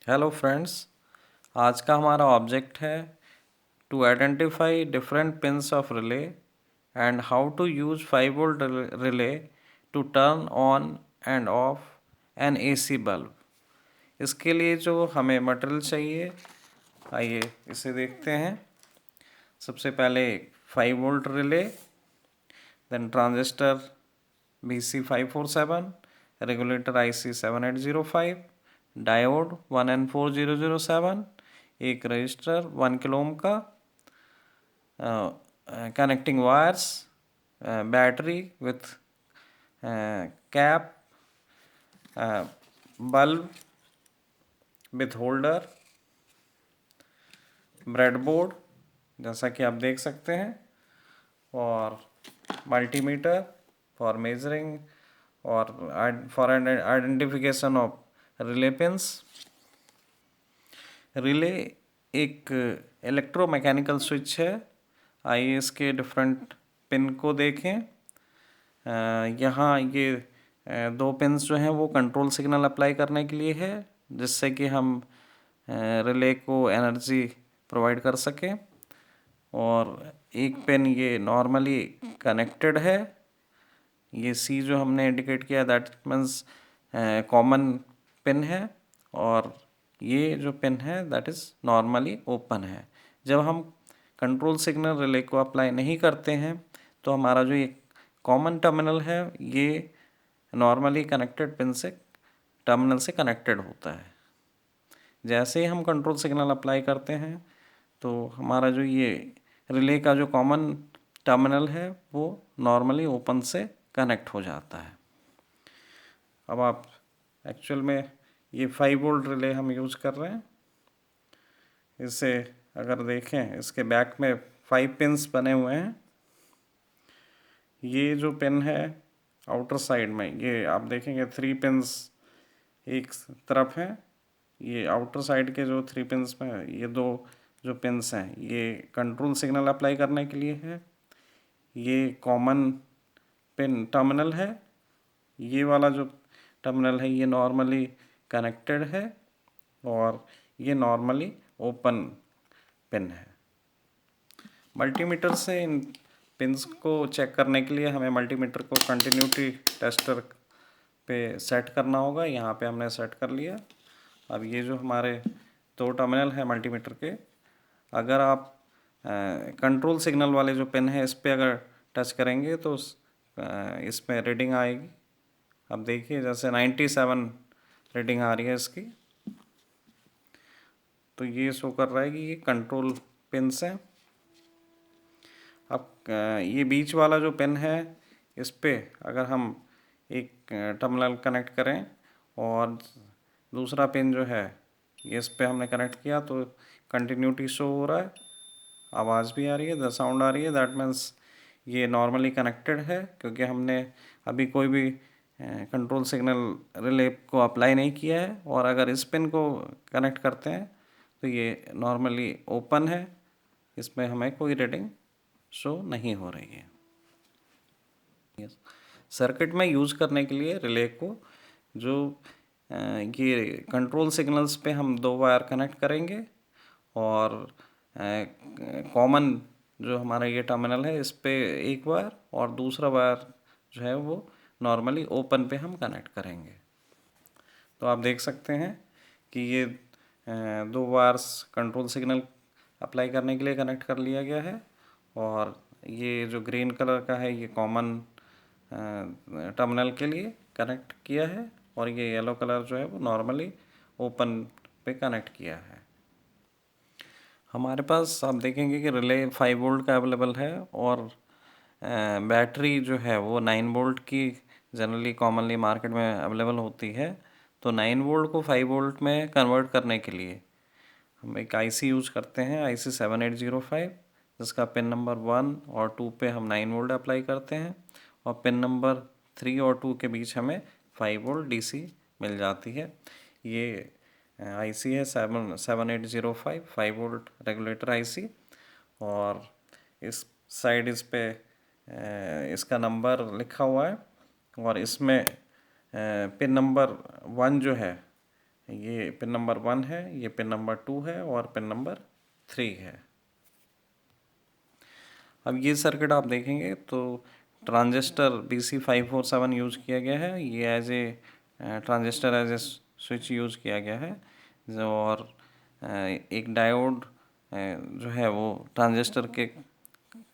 Hello friends. आज का हमारा ऑब्जेक्ट है to identify different pins of relay and how to use 5 volt relay to turn on and off an AC bulb. इसके लिए जो हमें मटेरियल चाहिए, आइए इसे देखते हैं। सबसे पहले 5 volt relay, then transistor BC547, regulator IC7805, diode 1N4007, एक रजिस्टर 1 किलो ओम का, connecting wires, battery with cap, bulb with holder, breadboard जैसा कि आप देख सकते हैं, और मल्टीमीटर फॉर मेजरिंग और for identification of relay pins. Relay एक इलेक्ट्रोमैकेनिकल स्विच है। आइए इसके डिफरेंट पिन को देखें। यहाँ ये दो पिन्स जो हैं वो कंट्रोल सिग्नल अप्लाई करने के लिए है, जिससे कि हम रिले को एनर्जी प्रोवाइड कर सकें। और एक पिन ये नॉर्मली कनेक्टेड है, ये सी जो हमने इंडिकेट किया दैट मीन्स कॉमन पिन है, और ये जो पिन है दैट इज़ नॉर्मली ओपन है। जब हम कंट्रोल सिग्नल रिले को अप्लाई नहीं करते हैं तो हमारा जो ये कॉमन टर्मिनल है ये नॉर्मली कनेक्टेड पिन से टर्मिनल से कनेक्टेड होता है। जैसे ही हम कंट्रोल सिग्नल अप्लाई करते हैं तो हमारा जो ये रिले का जो कॉमन टर्मिनल है वो नॉर्मली ओपन से कनेक्ट हो जाता है। अब आप एक्चुअल में ये 5 वोल्ट रिले हम यूज़ कर रहे हैं। इसे अगर देखें, इसके बैक में 5 पिन्स बने हुए हैं। ये जो पिन है आउटर साइड में, ये आप देखेंगे 3 पिन्स एक तरफ हैं। ये आउटर साइड के जो 3 पिन्स में ये दो जो पिन्स हैं ये कंट्रोल सिग्नल अप्लाई करने के लिए है। ये कॉमन पिन टर्मिनल है। ये वाला जो टर्मिनल है ये नॉर्मली कनेक्टेड है, और ये नॉर्मली ओपन पिन है। मल्टीमीटर से इन पिन्स को चेक करने के लिए हमें मल्टीमीटर को कंटिन्यूटी टेस्टर पे सेट करना होगा। यहाँ पे हमने सेट कर लिया। अब ये जो हमारे दो टर्मिनल है मल्टीमीटर के, अगर आप कंट्रोल सिग्नल वाले जो पिन है इस पर अगर टच करेंगे तो इसमें रीडिंग आएगी। अब देखिए जैसे 97 रीडिंग आ रही है इसकी, तो ये शो कर रहा है कि ये कंट्रोल पिन्स हैं। अब ये बीच वाला जो पिन है इस पे अगर हम एक टर्मिनल कनेक्ट करें और दूसरा पिन जो है ये इस पे हमने कनेक्ट किया तो कंटिन्यूटी शो हो रहा है, आवाज़ भी आ रही है, द साउंड आ रही है। दैट मीन्स ये नॉर्मली कनेक्टेड है, क्योंकि हमने अभी कोई भी कंट्रोल सिग्नल रिले को अप्लाई नहीं किया है। और अगर इस पिन को कनेक्ट करते हैं तो ये नॉर्मली ओपन है, इसमें हमें कोई रीडिंग शो नहीं हो रही है। सर्किट में यूज़ करने के लिए रिले को जो ये कंट्रोल सिग्नल्स पे हम दो वायर कनेक्ट करेंगे, और कॉमन जो हमारा ये टर्मिनल है इस पे एक वायर और दूसरा वायर जो है वो नॉर्मली ओपन पे हम कनेक्ट करेंगे। तो आप देख सकते हैं कि ये दो वायर्स कंट्रोल सिग्नल अप्लाई करने के लिए कनेक्ट कर लिया गया है, और ये जो ग्रीन कलर का है ये कॉमन टर्मिनल के लिए कनेक्ट किया है, और ये येलो कलर जो है वो नॉर्मली ओपन पे कनेक्ट किया है। हमारे पास आप देखेंगे कि रिले 5 वोल्ट का अवेलेबल है, और बैटरी जो है वो 9 वोल्ट की जनरली कॉमनली मार्केट में अवेलेबल होती है। तो 9 वोल्ट को 5 वोल्ट में कन्वर्ट करने के लिए हम एक आईसी यूज़ करते हैं, IC7805, जिसका पिन नंबर 1 और 2 पे हम 9 वोल्ट अप्लाई करते हैं, और पिन नंबर 3 और 2 के बीच हमें 5 वोल्ट DC मिल जाती है। ये आईसी है 7805 5 वोल्ट रेगुलेटर आईसी, और इस साइड इस पे इसका नंबर लिखा हुआ है, और इसमें पिन नंबर 1 जो है ये पिन नंबर 1 है, ये पिन नंबर 2 है और पिन नंबर 3 है। अब ये सर्किट आप देखेंगे तो ट्रांजिस्टर BC547 यूज़ किया गया है। ये as a transistor as a switch use किया गया है जो, और एक डायोड जो है वो ट्रांजिस्टर के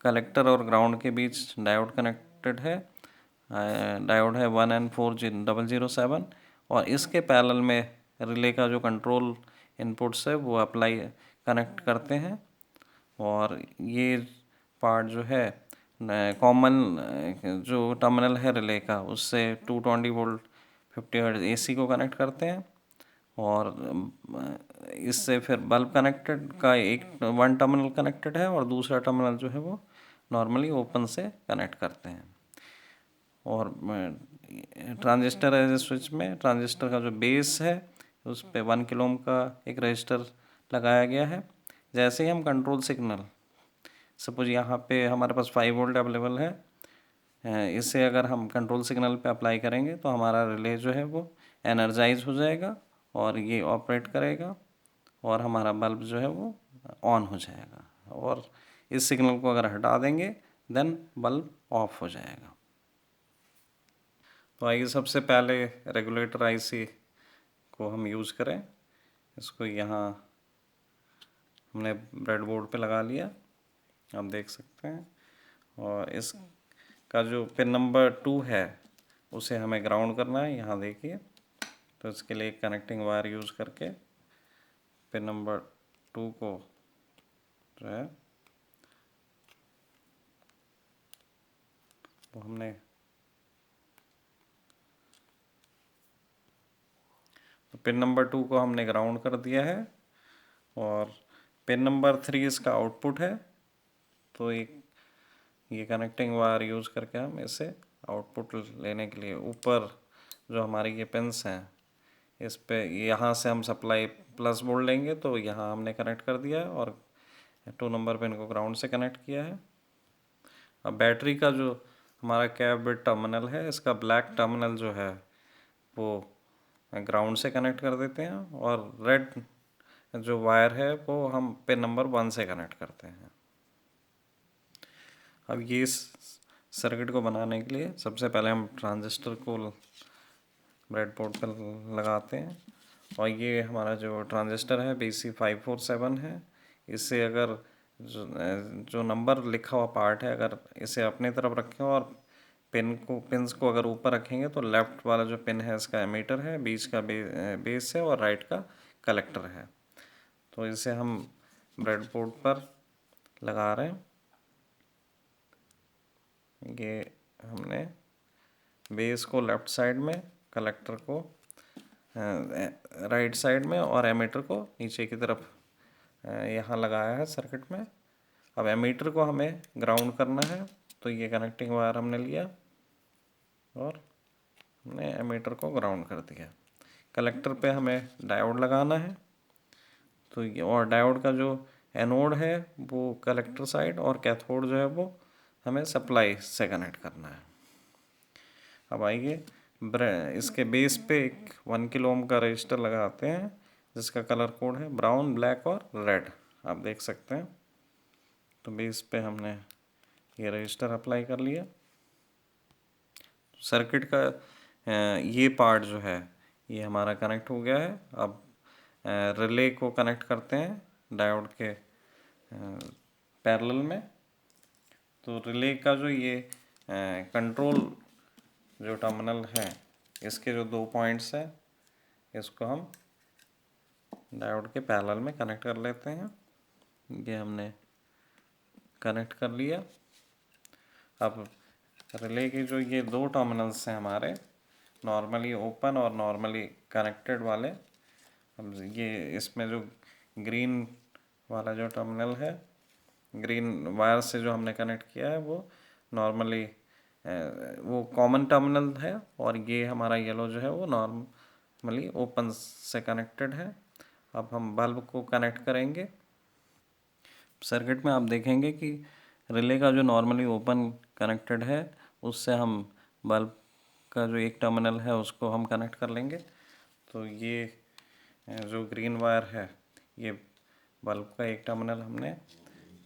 कलेक्टर और ग्राउंड के बीच डायोड कनेक्टेड है। डायोड है 1N4007 और इसके पैरेलल में रिले का जो कंट्रोल इनपुट्स है वो अप्लाई कनेक्ट करते हैं। और ये पार्ट जो है कॉमन जो टर्मिनल है रिले का उससे 220 वोल्ट 50 हर्ट्ज AC को कनेक्ट करते हैं। और इससे फिर बल्ब कनेक्टेड का एक वन टर्मिनल कनेक्टेड है और दूसरा टर्मिनल जो है वो नॉर्मली ओपन से कनेक्ट करते हैं। और ट्रांजिस्टर एज ए स्विच में ट्रांजिस्टर का जो बेस है उस पे 1 किलो ओम का एक रजिस्टर लगाया गया है। जैसे ही हम कंट्रोल सिग्नल, सपोज यहाँ पे हमारे पास 5 वोल्ट अवेलेबल है, इसे अगर हम कंट्रोल सिग्नल पे अप्लाई करेंगे तो हमारा रिले जो है वो एनर्जाइज हो जाएगा और ये ऑपरेट करेगा और हमारा बल्ब जो है वो ऑन हो जाएगा। और इस सिग्नल को अगर हटा देंगे देन बल्ब ऑफ हो जाएगा। तो आइए सबसे पहले रेगुलेटर IC को हम यूज़ करें। इसको यहाँ हमने ब्रेडबोर्ड पे लगा लिया, आप देख सकते हैं। और इसका जो पिन नंबर 2 है उसे हमें ग्राउंड करना है, यहाँ देखिए। तो इसके लिए कनेक्टिंग वायर यूज़ करके पिन नंबर 2 को जो है वो हमने पिन नंबर 2 को हमने ग्राउंड कर दिया है। और पिन नंबर 3 इसका आउटपुट है। तो एक ये कनेक्टिंग वायर यूज़ करके हम इसे आउटपुट लेने के लिए ऊपर जो हमारी ये पिन्स हैं इस पे यहाँ से हम सप्लाई प्लस बोर्ड लेंगे, तो यहाँ हमने कनेक्ट कर दिया है और 2 नंबर पिन को ग्राउंड से कनेक्ट किया है। अब बैटरी का जो हमारा कैप बिट टर्मिनल है, इसका ब्लैक टर्मिनल जो है वो ग्राउंड से कनेक्ट कर देते हैं और रेड जो वायर है वो हम पिन नंबर 1 से कनेक्ट करते हैं। अब ये सर्किट को बनाने के लिए सबसे पहले हम ट्रांजिस्टर को ब्रेडबोर्ड पर लगाते हैं। और ये हमारा जो ट्रांजिस्टर है BC547 है। इससे अगर जो नंबर लिखा हुआ पार्ट है अगर इसे अपने तरफ रखें और पिन्स को अगर ऊपर रखेंगे तो लेफ़्ट वाला जो पिन है इसका एमीटर है, बीच का बेस है और राइट का कलेक्टर है। तो इसे हम ब्रेडबोर्ड पर लगा रहे हैं। ये हमने बेस को लेफ़्ट साइड में, कलेक्टर को राइट साइड में और एमीटर को नीचे की तरफ यहाँ लगाया है सर्किट में। अब एमीटर को हमें ग्राउंड करना है, तो ये कनेक्टिंग वायर हमने लिया और हमने एमीटर को ग्राउंड कर दिया। कलेक्टर पे हमें डायोड लगाना है, तो ये और डायोड का जो एनोड है वो कलेक्टर साइड और कैथोड जो है वो हमें सप्लाई से कनेक्ट करना है। अब आइए इसके बेस पे एक 1 किलो ओम का रजिस्टर लगाते हैं जिसका कलर कोड है ब्राउन, ब्लैक और रेड, आप देख सकते हैं। तो बेस पे हमने ये रजिस्टर अप्लाई कर लिया। सर्किट का ये पार्ट जो है ये हमारा कनेक्ट हो गया है। अब रिले को कनेक्ट करते हैं डायोड के पैरेलल में। तो रिले का जो ये कंट्रोल जो टर्मिनल है इसके जो 2 पॉइंट्स हैं इसको हम डायोड के पैरेलल में कनेक्ट कर लेते हैं। ये हमने कनेक्ट कर लिया। अब रिले के जो ये 2 टर्मिनल्स हैं हमारे नॉर्मली ओपन और नॉर्मली कनेक्टेड वाले, अब ये इसमें जो ग्रीन वाला जो टर्मिनल है, ग्रीन वायर से जो हमने कनेक्ट किया है वो नॉर्मली वो कॉमन टर्मिनल है और ये हमारा येलो जो है वो नॉर्मली ओपन से कनेक्टेड है। अब हम बल्ब को कनेक्ट करेंगे। सर्किट में आप देखेंगे कि रिले का जो नॉर्मली ओपन कनेक्टेड है उससे हम बल्ब का जो एक टर्मिनल है उसको हम कनेक्ट कर लेंगे। तो ये जो ग्रीन वायर है ये बल्ब का एक टर्मिनल हमने,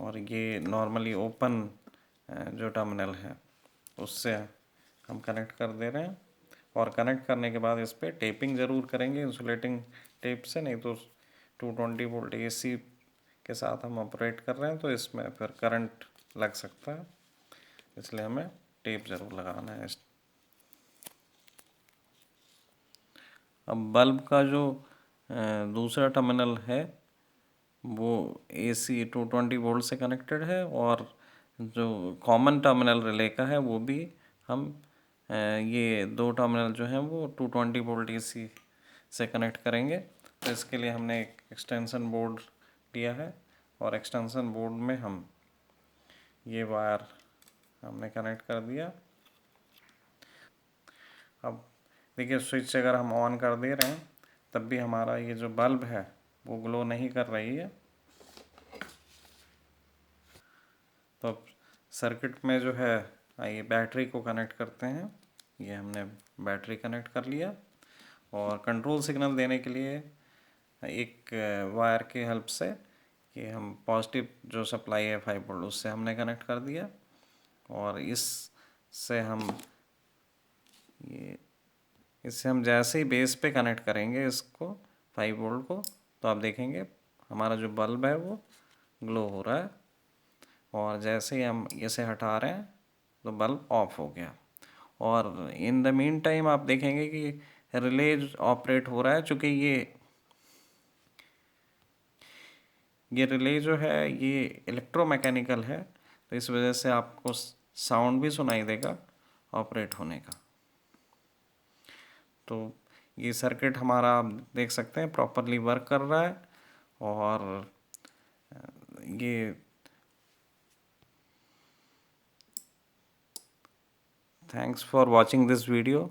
और ये नॉर्मली ओपन जो टर्मिनल है उससे हम कनेक्ट कर दे रहे हैं। और कनेक्ट करने के बाद इस पर टेपिंग ज़रूर करेंगे इंसुलेटिंग टेप से, नहीं तो 220 वोल्ट AC के साथ हम ऑपरेट कर रहे हैं तो इसमें फिर करंट लग सकता है, इसलिए हमें टेप ज़रूर लगाना है। अब बल्ब का जो दूसरा टर्मिनल है वो AC 220 वोल्ट से कनेक्टेड है, और जो कॉमन टर्मिनल रिले का है वो भी हम ये दो टर्मिनल जो हैं वो 220 वोल्ट AC से कनेक्ट करेंगे। तो इसके लिए हमने एक एक्सटेंशन बोर्ड लिया है, और एक्सटेंशन बोर्ड में हम ये वायर हमने कनेक्ट कर दिया। अब देखिए स्विच अगर हम ऑन कर दे रहे हैं तब भी हमारा ये जो बल्ब है वो ग्लो नहीं कर रही है। तो अब सर्किट में जो है आइए बैटरी को कनेक्ट करते हैं। ये हमने बैटरी कनेक्ट कर लिया, और कंट्रोल सिग्नल देने के लिए एक वायर की हेल्प से ये हम पॉजिटिव जो सप्लाई है 5 वोल्ट उससे हमने कनेक्ट कर दिया, और इससे हम जैसे ही बेस पे कनेक्ट करेंगे इसको 5 वोल्ट को, तो आप देखेंगे हमारा जो बल्ब है वो ग्लो हो रहा है, और जैसे ही हम इसे हटा रहे हैं तो बल्ब ऑफ हो गया। और इन द मीन टाइम आप देखेंगे कि रिले ऑपरेट हो रहा है, चूँकि ये रिले जो है ये इलेक्ट्रोमैकेनिकल है, तो इस वजह से आपको साउंड भी सुनाई देगा ऑपरेट होने का। तो ये सर्किट हमारा आप देख सकते हैं प्रॉपरली वर्क कर रहा है, और ये thanks for watching this video.